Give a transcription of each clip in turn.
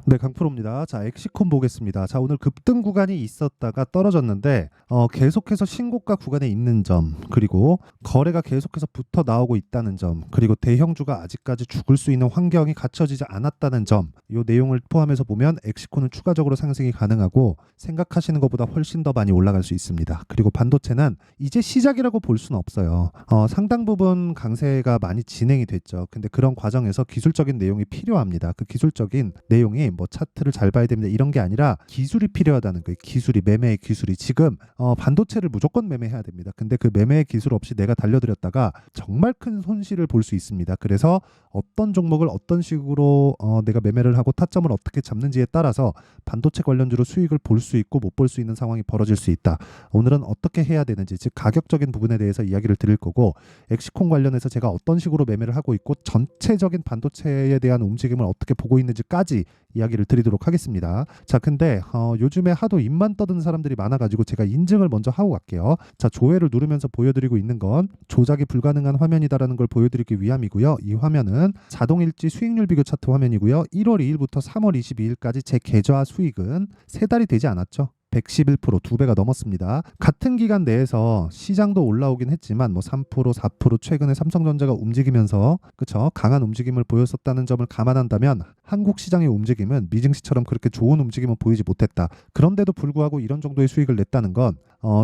네, 강프로입니다. 자, 엑시콘 보겠습니다. 자, 오늘 급등 구간이 있었다가 떨어졌는데 계속해서 신고가 구간에 있는 점, 그리고 거래가 계속해서 붙어 나오고 있다는 점, 그리고 대형주가 아직까지 죽을 수 있는 환경이 갖춰지지 않았다는 점, 이 내용을 포함해서 보면 엑시콘은 추가적으로 상승이 가능하고 생각하시는 것보다 훨씬 더 많이 올라갈 수 있습니다. 그리고 반도체는 이제 시작이라고 볼 수는 없어요. 상당 부분 강세가 많이 진행이 됐죠. 근데 그런 과정에서 기술적인 내용이 필요합니다. 그 기술적인 내용이 뭐 차트를 잘 봐야 됩니다, 이런 게 아니라 기술이 필요하다는 거예요. 기술이, 매매의 기술이. 지금 반도체를 무조건 매매해야 됩니다. 근데 그 매매의 기술 없이 내가 달려들였다가 정말 큰 손실을 볼 수 있습니다. 그래서 어떤 종목을 어떤 식으로 내가 매매를 하고 타점을 어떻게 잡는지에 따라서 반도체 관련주로 수익을 볼 수 있고 못 볼 수 있는 상황이 벌어질 수 있다. 오늘은 어떻게 해야 되는지, 즉 가격적인 부분에 대해서 이야기를 드릴 거고, 엑시콘 관련해서 제가 어떤 식으로 매매를 하고 있고 전체적인 반도체에 대한 움직임을 어떻게 보고 있는지까지 이야기를 드리도록 하겠습니다. 자, 근데 요즘에 하도 입만 떠드는 사람들이 많아가지고 제가 인증을 먼저 하고 갈게요. 자, 조회를 누르면서 보여드리고 있는 건 조작이 불가능한 화면이다라는 걸 보여드리기 위함이고요. 이 화면은 자동일지 수익률 비교 차트 화면이고요. 1월 2일부터 3월 22일까지 제 계좌 수익은 3달이 되지 않았죠. 111%, 2배가 넘었습니다. 같은 기간 내에서 시장도 올라오긴 했지만 뭐 3%, 4% 최근에 삼성전자가 움직이면서 그쵸, 강한 움직임을 보였었다는 점을 감안한다면 한국 시장의 움직임은 미증시처럼 그렇게 좋은 움직임은 보이지 못했다. 그런데도 불구하고 이런 정도의 수익을 냈다는 건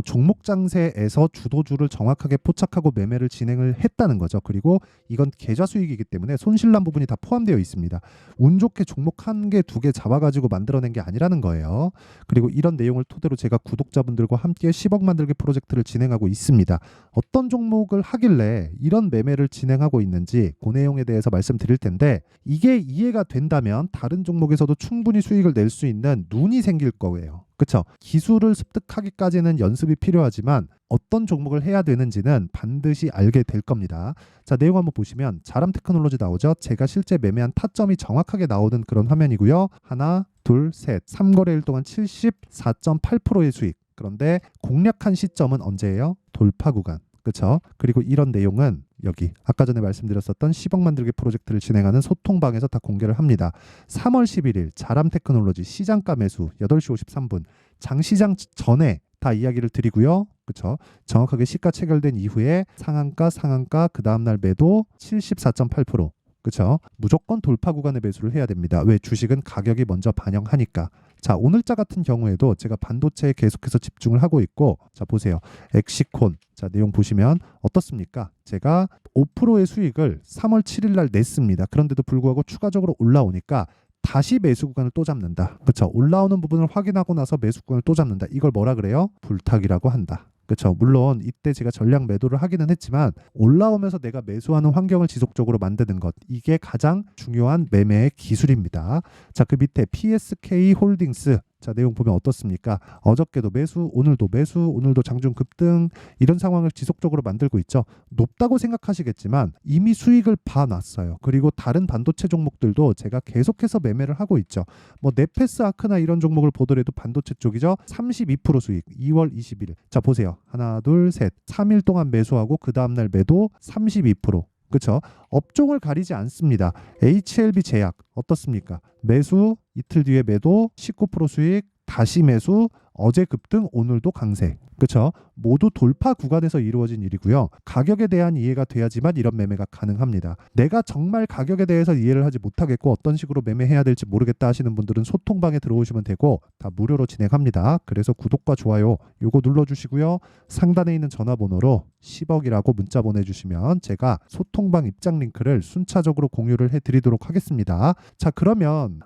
종목 장세에서 주도주를 정확하게 포착하고 매매를 진행을 했다는 거죠. 그리고 이건 계좌 수익이기 때문에 손실난 부분이 다 포함되어 있습니다. 운 좋게 종목 한 개, 두 개 잡아가지고 만들어낸 게 아니라는 거예요. 그리고 이런 내용을 토대로 제가 구독자분들과 함께 10억 만들기 프로젝트를 진행하고 있습니다. 어떤 종목을 하길래 이런 매매를 진행하고 있는지 그 내용에 대해서 말씀드릴 텐데, 이게 이해가 된다면 다른 종목에서도 충분히 수익을 낼 수 있는 눈이 생길 거예요. 그쵸? 기술을 습득하기까지는 연습이 필요하지만 어떤 종목을 해야 되는지는 반드시 알게 될 겁니다. 자, 내용 한번 보시면 자람 테크놀로지 나오죠? 제가 실제 매매한 타점이 정확하게 나오는 그런 화면이고요. 하나, 둘, 셋. 3거래일 동안 74.8%의 수익. 그런데 공략한 시점은 언제예요? 돌파 구간. 그렇죠? 그리고 이런 내용은 여기 아까 전에 말씀드렸었던 10억 만들기 프로젝트를 진행하는 소통방에서 다 공개를 합니다. 3월 11일 자람 테크놀로지 시장가 매수 8시 53분 장시장 전에 다 이야기를 드리고요. 그렇죠? 정확하게 시가 체결된 이후에 상한가 그 다음날 매도 74.8%. 그렇죠? 무조건 돌파 구간의 매수를 해야 됩니다. 왜? 주식은 가격이 먼저 반영하니까. 자, 오늘자 같은 경우에도 제가 반도체에 계속해서 집중을 하고 있고, 자, 보세요. 엑시콘. 자, 내용 보시면 어떻습니까? 제가 5%의 수익을 3월 7일 날 냈습니다. 그런데도 불구하고 추가적으로 올라오니까 다시 매수 구간을 또 잡는다. 그렇죠? 올라오는 부분을 확인하고 나서 매수 구간을 또 잡는다. 이걸 뭐라 그래요? 불타기라고 한다. 그렇죠. 물론 이때 제가 전량 매도를 하기는 했지만 올라오면서 내가 매수하는 환경을 지속적으로 만드는 것, 이게 가장 중요한 매매의 기술입니다. 자, 그 밑에 PSK 홀딩스. 자, 내용 보면 어떻습니까? 어저께도 매수, 오늘도 매수, 오늘도 장중 급등, 이런 상황을 지속적으로 만들고 있죠. 높다고 생각하시겠지만 이미 수익을 봐놨어요. 그리고 다른 반도체 종목들도 제가 계속해서 매매를 하고 있죠. 뭐 네페스 아크나 이런 종목을 보더라도 반도체 쪽이죠. 32% 수익, 2월 20일. 자, 보세요. 하나, 둘, 셋. 3일 동안 매수하고 그 다음날 매도 32%. 그렇죠? 업종을 가리지 않습니다. HLB 제약 어떻습니까? 매수, 이틀 뒤에 매도, 19% 수익, 다시 매수, 어제 급등, 오늘도 강세. 그렇죠? 모두 돌파 구간에서 이루어진 일이고요. 가격에 대한 이해가 돼야지만 이런 매매가 가능합니다. 내가 정말 가격에 대해서 이해를 하지 못하겠고 어떤 식으로 매매해야 될지 모르겠다 하시는 분들은 소통방에 들어오시면 되고 다 무료로 진행합니다. 그래서 구독과 좋아요 요거 눌러주시고요. 상단에 있는 전화번호로 10억이라고 문자 보내주시면 제가 소통방 입장 링크를 순차적으로 공유를 해드리도록 하겠습니다. 자, 그러면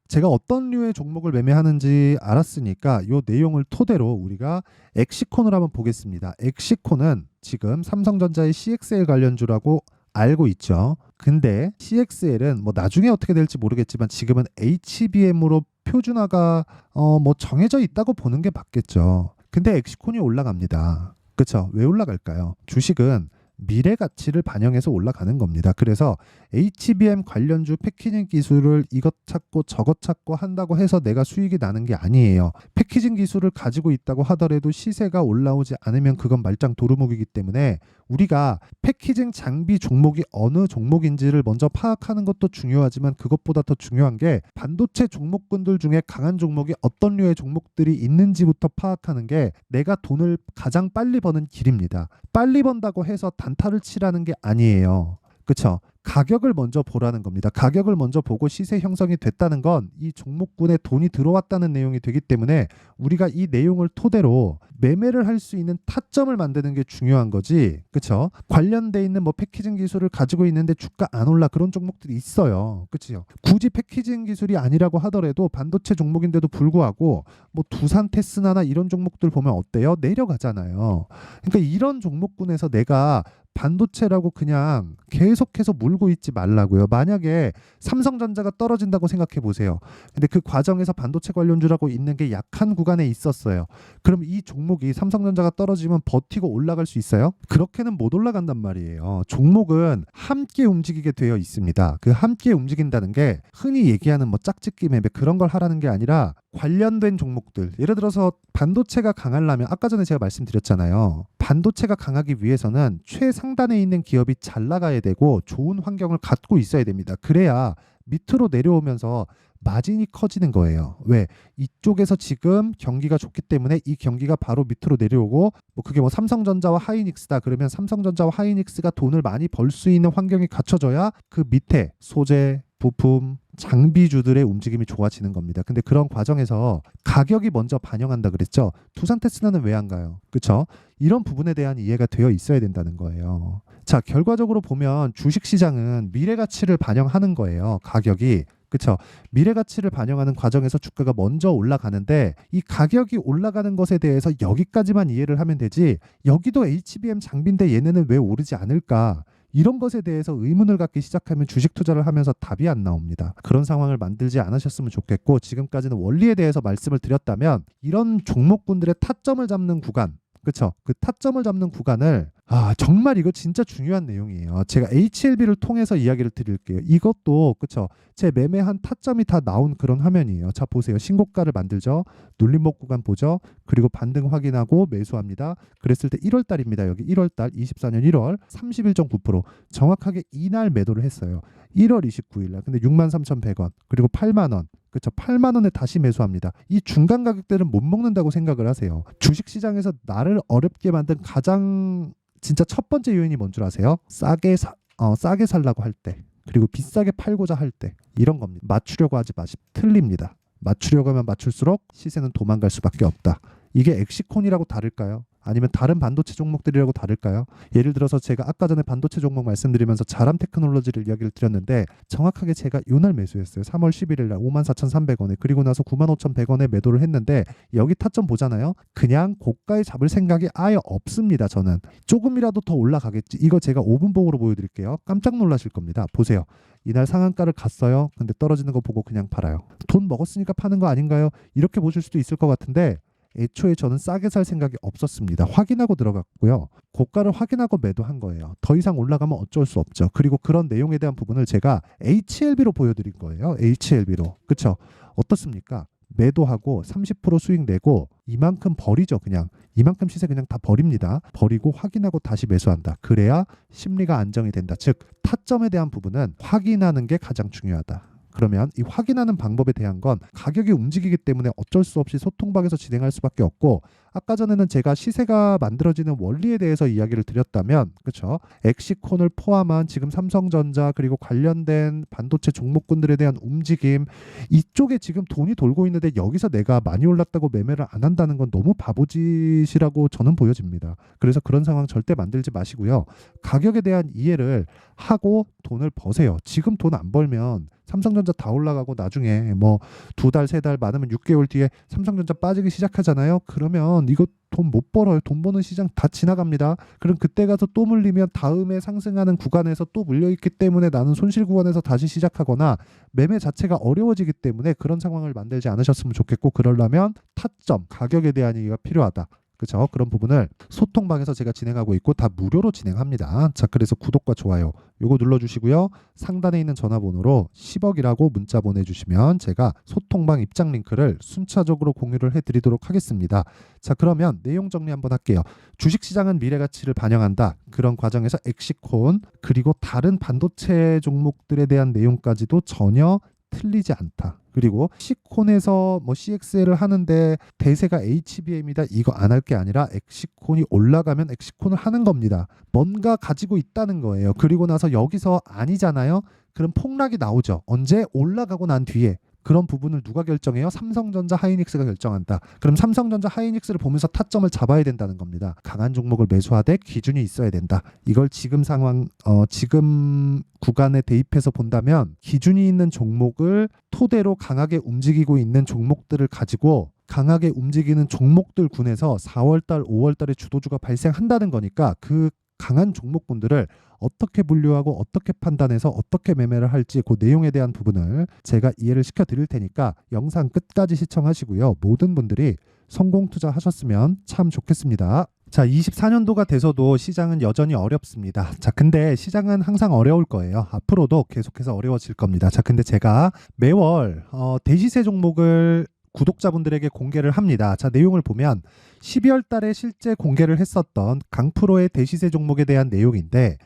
제가 어떤 류의 종목을 매매하는지 알았으니까 이 내용을 토대로 우리가 엑시콘을 한번 보겠습니다. 엑시콘은 지금 삼성전자의 CXL 관련주라고 알고 있죠. 근데 CXL은 뭐 나중에 어떻게 될지 모르겠지만 지금은 HBM으로 표준화가 뭐 정해져 있다고 보는 게 맞겠죠. 근데 엑시콘이 올라갑니다. 그렇죠? 왜 올라갈까요? 주식은 미래 가치를 반영해서 올라가는 겁니다. 그래서 HBM 관련주 패키징 기술을 이것 찾고 저것 찾고 한다고 해서 내가 수익이 나는 게 아니에요. 패키징 기술을 가지고 있다고 하더라도 시세가 올라오지 않으면 그건 말짱 도루묵이기 때문에 우리가 패키징 장비 종목이 어느 종목인지를 먼저 파악하는 것도 중요하지만 그것보다 더 중요한 게 반도체 종목군들 중에 강한 종목이 어떤 류의 종목들이 있는지부터 파악하는 게 내가 돈을 가장 빨리 버는 길입니다. 빨리 번다고 해서 단타를 치라는 게 아니에요. 그쵸? 가격을 먼저 보라는 겁니다. 가격을 먼저 보고 시세 형성이 됐다는 건 이 종목군에 돈이 들어왔다는 내용이 되기 때문에 우리가 이 내용을 토대로 매매를 할 수 있는 타점을 만드는 게 중요한 거지. 그쵸? 관련돼 있는 뭐 패키징 기술을 가지고 있는데 주가 안 올라 그런 종목들이 있어요. 그치요? 굳이 패키징 기술이 아니라고 하더라도 반도체 종목인데도 불구하고 뭐 두산 테스나나 이런 종목들 보면 어때요? 내려가잖아요. 그러니까 이런 종목군에서 내가 반도체라고 그냥 계속해서 물고 있지 말라고요. 만약에 삼성전자가 떨어진다고 생각해 보세요. 근데 그 과정에서 반도체 관련주라고 있는 게 약한 구간에 있었어요. 그럼 이 종목이 삼성전자가 떨어지면 버티고 올라갈 수 있어요? 그렇게는 못 올라간단 말이에요. 종목은 함께 움직이게 되어 있습니다. 그 함께 움직인다는 게 흔히 얘기하는 뭐 짝짓기 매매 그런 걸 하라는 게 아니라 관련된 종목들, 예를 들어서 반도체가 강하려면 아까 전에 제가 말씀드렸잖아요. 반도체가 강하기 위해서는 최상단에 있는 기업이 잘 나가야 되고 좋은 환경을 갖고 있어야 됩니다. 그래야 밑으로 내려오면서 마진이 커지는 거예요. 왜? 이쪽에서 지금 경기가 좋기 때문에 이 경기가 바로 밑으로 내려오고 뭐 그게 뭐 삼성전자와 하이닉스다 그러면 삼성전자와 하이닉스가 돈을 많이 벌 수 있는 환경이 갖춰져야 그 밑에 소재, 부품, 장비주들의 움직임이 좋아지는 겁니다. 근데 그런 과정에서 가격이 먼저 반영한다 그랬죠. 두산 테스나는 왜 안 가요? 그렇죠? 이런 부분에 대한 이해가 되어 있어야 된다는 거예요. 자, 결과적으로 보면 주식시장은 미래 가치를 반영하는 거예요. 가격이. 그렇죠? 미래 가치를 반영하는 과정에서 주가가 먼저 올라가는데 이 가격이 올라가는 것에 대해서 여기까지만 이해를 하면 되지 여기도 HBM 장비인데 얘네는 왜 오르지 않을까? 이런 것에 대해서 의문을 갖기 시작하면 주식 투자를 하면서 답이 안 나옵니다. 그런 상황을 만들지 않으셨으면 좋겠고 지금까지는 원리에 대해서 말씀을 드렸다면 이런 종목군들의 타점을 잡는 구간 그렇죠? 그 타점을 잡는 구간을 정말 이거 진짜 중요한 내용이에요. 제가 HLB를 통해서 이야기를 드릴게요. 이것도 그렇죠? 제 매매한 타점이 다 나온 그런 화면이에요. 자 보세요. 신고가를 만들죠. 눌림목 구간 보죠. 그리고 반등 확인하고 매수합니다. 그랬을 때 1월 달입니다. 여기 1월 달 24년 1월 31.9% 정확하게 이날 매도를 했어요. 1월 29일 날. 근데 63,100원 그리고 8만 원. 그렇죠. 8만 원에 다시 매수합니다. 이 중간 가격대는 못 먹는다고 생각을 하세요. 주식시장에서 나를 어렵게 만든 가장 진짜 첫 번째 요인이 뭔 줄 아세요? 싸게 살라고 할 때 그리고 비싸게 팔고자 할 때 이런 겁니다. 맞추려고 하지 마시 틀립니다. 맞추려고 하면 맞출수록 시세는 도망갈 수밖에 없다. 이게 엑시콘이라고 다를까요? 아니면 다른 반도체 종목들이라고 다를까요? 예를 들어서 제가 아까 전에 반도체 종목 말씀드리면서 자람 테크놀로지를 이야기를 드렸는데 정확하게 제가 요날 매수했어요. 3월 11일 날 54,300원에 그리고 나서 95,100원에 매도를 했는데 여기 타점 보잖아요. 그냥 고가에 잡을 생각이 아예 없습니다. 저는 조금이라도 더 올라가겠지. 이거 제가 5분 봉으로 보여드릴게요. 깜짝 놀라실 겁니다. 보세요. 이날 상한가를 갔어요. 근데 떨어지는 거 보고 그냥 팔아요. 돈 먹었으니까 파는 거 아닌가요? 이렇게 보실 수도 있을 것 같은데 애초에 저는 싸게 살 생각이 없었습니다. 확인하고 들어갔고요. 고가를 확인하고 매도한 거예요. 더 이상 올라가면 어쩔 수 없죠. 그리고 그런 내용에 대한 부분을 제가 HLB로 보여드린 거예요. HLB로. 그렇죠? 어떻습니까? 매도하고 30% 수익 내고 이만큼 버리죠. 그냥 이만큼 시세 그냥 다 버립니다. 버리고 확인하고 다시 매수한다. 그래야 심리가 안정이 된다. 즉 타점에 대한 부분은 확인하는 게 가장 중요하다. 그러면 이 확인하는 방법에 대한 건 가격이 움직이기 때문에 어쩔 수 없이 소통방에서 진행할 수밖에 없고 아까 전에는 제가 시세가 만들어지는 원리에 대해서 이야기를 드렸다면 그렇죠? 엑시콘을 포함한 지금 삼성전자 그리고 관련된 반도체 종목군들에 대한 움직임 이쪽에 지금 돈이 돌고 있는데 여기서 내가 많이 올랐다고 매매를 안 한다는 건 너무 바보짓이라고 저는 보여집니다. 그래서 그런 상황 절대 만들지 마시고요. 가격에 대한 이해를 하고 돈을 버세요. 지금 돈 안 벌면 삼성전자 다 올라가고 나중에 뭐 2달, 3달 많으면 6개월 뒤에 삼성전자 빠지기 시작하잖아요. 그러면 이거 돈 못 벌어요. 돈 버는 시장 다 지나갑니다. 그럼 그때 가서 또 물리면 다음에 상승하는 구간에서 또 물려있기 때문에 나는 손실 구간에서 다시 시작하거나 매매 자체가 어려워지기 때문에 그런 상황을 만들지 않으셨으면 좋겠고 그러려면 타점, 가격에 대한 얘기가 필요하다. 그렇죠? 그런 부분을 소통방에서 제가 진행하고 있고 다 무료로 진행합니다. 자, 그래서 구독과 좋아요 요거 눌러주시고요. 상단에 있는 전화번호로 10억이라고 문자 보내주시면 제가 소통방 입장 링크를 순차적으로 공유를 해드리도록 하겠습니다. 자, 그러면 내용 정리 한번 할게요. 주식시장은 미래가치를 반영한다. 그런 과정에서 엑시콘 그리고 다른 반도체 종목들에 대한 내용까지도 전혀 틀리지 않다. 그리고 시콘에서 뭐 CXL을 하는데 대세가 HBM이다 이거 안 할 게 아니라 엑시콘이 올라가면 엑시콘을 하는 겁니다. 뭔가 가지고 있다는 거예요. 그리고 나서 여기서 아니잖아요. 그럼 폭락이 나오죠. 언제? 올라가고 난 뒤에. 그런 부분을 누가 결정해요? 삼성전자 하이닉스가 결정한다. 그럼 삼성전자 하이닉스를 보면서 타점을 잡아야 된다는 겁니다. 강한 종목을 매수하되 기준이 있어야 된다. 이걸 지금 상황, 지금 구간에 대입해서 본다면 기준이 있는 종목을 토대로 강하게 움직이고 있는 종목들을 가지고 강하게 움직이는 종목들 군에서 4월달, 5월달에 주도주가 발생한다는 거니까 그 강한 종목군들을 어떻게 분류하고 어떻게 판단해서 어떻게 매매를 할지 그 내용에 대한 부분을 제가 이해를 시켜 드릴 테니까 영상 끝까지 시청하시고요. 모든 분들이 성공 투자하셨으면 참 좋겠습니다. 자, 24년도가 돼서도 시장은 여전히 어렵습니다. 자, 근데 시장은 항상 어려울 거예요. 앞으로도 계속해서 어려워질 겁니다. 자, 근데 제가 매월 대시세 종목을 구독자분들에게 공개를 합니다. 자, 내용을 보면 12월 달에 실제 공개를 했었던 강프로의 대시세 종목에 대한 내용인데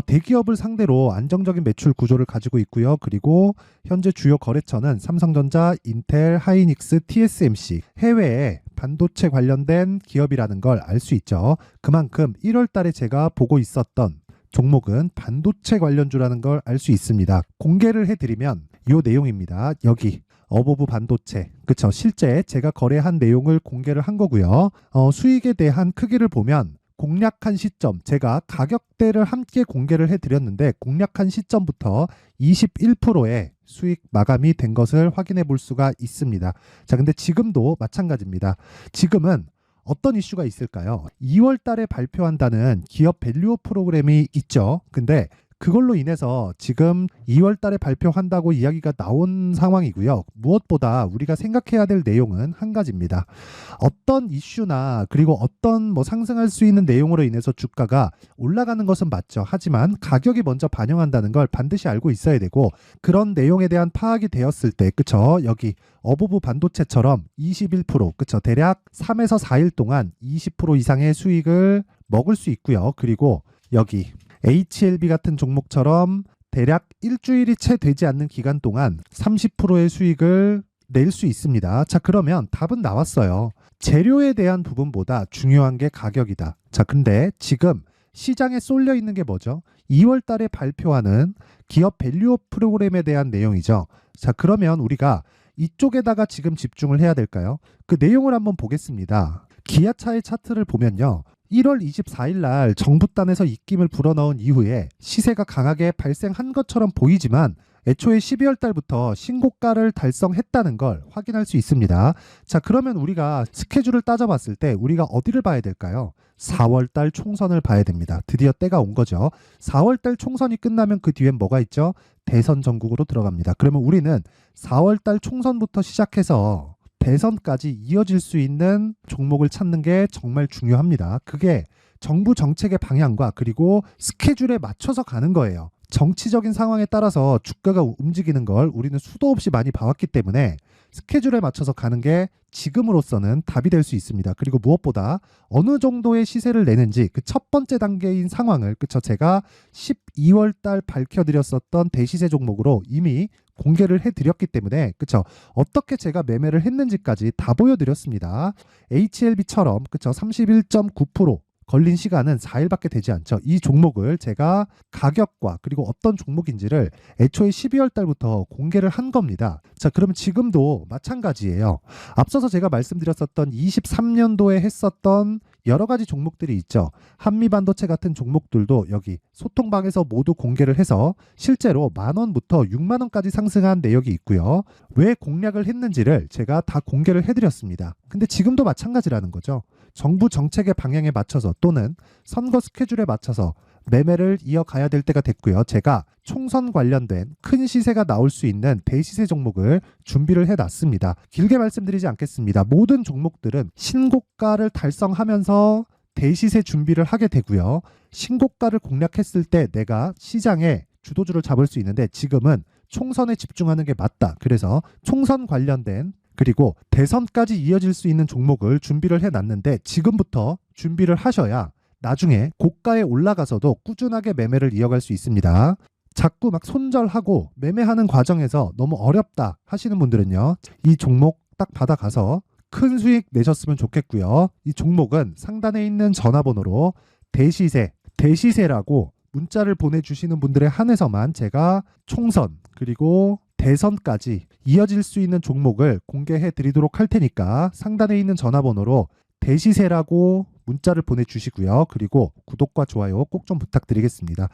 대기업을 상대로 안정적인 매출 구조를 가지고 있고요. 그리고 현재 주요 거래처는 삼성전자, 인텔, 하이닉스, TSMC 해외에 반도체 관련된 기업이라는 걸 알 수 있죠. 그만큼 1월 달에 제가 보고 있었던 종목은 반도체 관련주라는 걸 알 수 있습니다. 공개를 해드리면 이 내용입니다. 여기 어보브 반도체, 그쵸? 실제 제가 거래한 내용을 공개를 한 거고요. 수익에 대한 크기를 보면 공략한 시점, 제가 가격대를 함께 공개를 해드렸는데 공략한 시점부터 21%의 수익 마감이 된 것을 확인해 볼 수가 있습니다. 자, 근데 지금도 마찬가지입니다. 지금은 어떤 이슈가 있을까요? 2월 달에 발표한다는 기업 밸류업 프로그램이 있죠. 근데 그걸로 인해서 지금 2월 달에 발표한다고 이야기가 나온 상황이고요. 무엇보다 우리가 생각해야 될 내용은 한 가지입니다. 어떤 이슈나 그리고 어떤 뭐 상승할 수 있는 내용으로 인해서 주가가 올라가는 것은 맞죠. 하지만 가격이 먼저 반영한다는 걸 반드시 알고 있어야 되고 그런 내용에 대한 파악이 되었을 때 그쵸? 여기 어보브 반도체처럼 21% 그쵸? 대략 3에서 4일 동안 20% 이상의 수익을 먹을 수 있고요. 그리고 여기 HLB 같은 종목처럼 대략 일주일이 채 되지 않는 기간 동안 30%의 수익을 낼 수 있습니다. 자, 그러면 답은 나왔어요. 재료에 대한 부분보다 중요한 게 가격이다. 자, 근데 지금 시장에 쏠려 있는 게 뭐죠? 2월 달에 발표하는 기업 밸류업 프로그램에 대한 내용이죠. 자, 그러면 우리가 이쪽에다가 지금 집중을 해야 될까요? 그 내용을 한번 보겠습니다. 기아차의 차트를 보면요. 1월 24일 날 정부단에서 입김을 불어넣은 이후에 시세가 강하게 발생한 것처럼 보이지만 애초에 12월 달부터 신고가를 달성했다는 걸 확인할 수 있습니다. 자, 그러면 우리가 스케줄을 따져봤을 때 우리가 어디를 봐야 될까요? 4월 달 총선을 봐야 됩니다. 드디어 때가 온 거죠. 4월 달 총선이 끝나면 그 뒤엔 뭐가 있죠? 대선 전국으로 들어갑니다. 그러면 우리는 4월 달 총선부터 시작해서 대선까지 이어질 수 있는 종목을 찾는 게 정말 중요합니다. 그게 정부 정책의 방향과 그리고 스케줄에 맞춰서 가는 거예요. 정치적인 상황에 따라서 주가가 움직이는 걸 우리는 수도 없이 많이 봐왔기 때문에 스케줄에 맞춰서 가는 게 지금으로서는 답이 될 수 있습니다. 그리고 무엇보다 어느 정도의 시세를 내는지 그 첫 번째 단계인 상황을 그쵸 제가 12월 달 밝혀드렸었던 대시세 종목으로 이미 공개를 해드렸기 때문에 그쵸 어떻게 제가 매매를 했는지까지 다 보여드렸습니다. HLB처럼 그쵸 31.9% 걸린 시간은 4일밖에 되지 않죠. 이 종목을 제가 가격과 그리고 어떤 종목인지를 애초에 12월 달부터 공개를 한 겁니다. 자, 그러면 지금도 마찬가지예요. 앞서서 제가 말씀드렸었던 23년도에 했었던 여러 가지 종목들이 있죠. 한미반도체 같은 종목들도 여기 소통방에서 모두 공개를 해서 실제로 10,000원부터 60,000원까지 상승한 내역이 있고요. 왜 공략을 했는지를 제가 다 공개를 해드렸습니다. 근데 지금도 마찬가지라는 거죠. 정부 정책의 방향에 맞춰서 또는 선거 스케줄에 맞춰서 매매를 이어가야 될 때가 됐고요. 제가 총선 관련된 큰 시세가 나올 수 있는 대시세 종목을 준비를 해놨습니다. 길게 말씀드리지 않겠습니다. 모든 종목들은 신고가를 달성하면서 대시세 준비를 하게 되고요. 신고가를 공략했을 때 내가 시장에 주도주를 잡을 수 있는데 지금은 총선에 집중하는 게 맞다. 그래서 총선 관련된 그리고 대선까지 이어질 수 있는 종목을 준비를 해놨는데 지금부터 준비를 하셔야 나중에 고가에 올라가서도 꾸준하게 매매를 이어갈 수 있습니다. 자꾸 막 손절하고 매매하는 과정에서 너무 어렵다 하시는 분들은요. 이 종목 딱 받아가서 큰 수익 내셨으면 좋겠고요. 이 종목은 상단에 있는 전화번호로 대시세라고 문자를 보내주시는 분들에 한해서만 제가 총선 그리고 대선까지 이어질 수 있는 종목을 공개해 드리도록 할 테니까 상단에 있는 전화번호로 대시세라고 문자를 보내주시고요. 그리고 구독과 좋아요 꼭 좀 부탁드리겠습니다.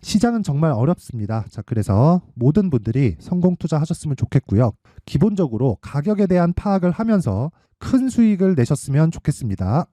시장은 정말 어렵습니다. 자, 그래서 모든 분들이 성공 투자하셨으면 좋겠고요. 기본적으로 가격에 대한 파악을 하면서 큰 수익을 내셨으면 좋겠습니다.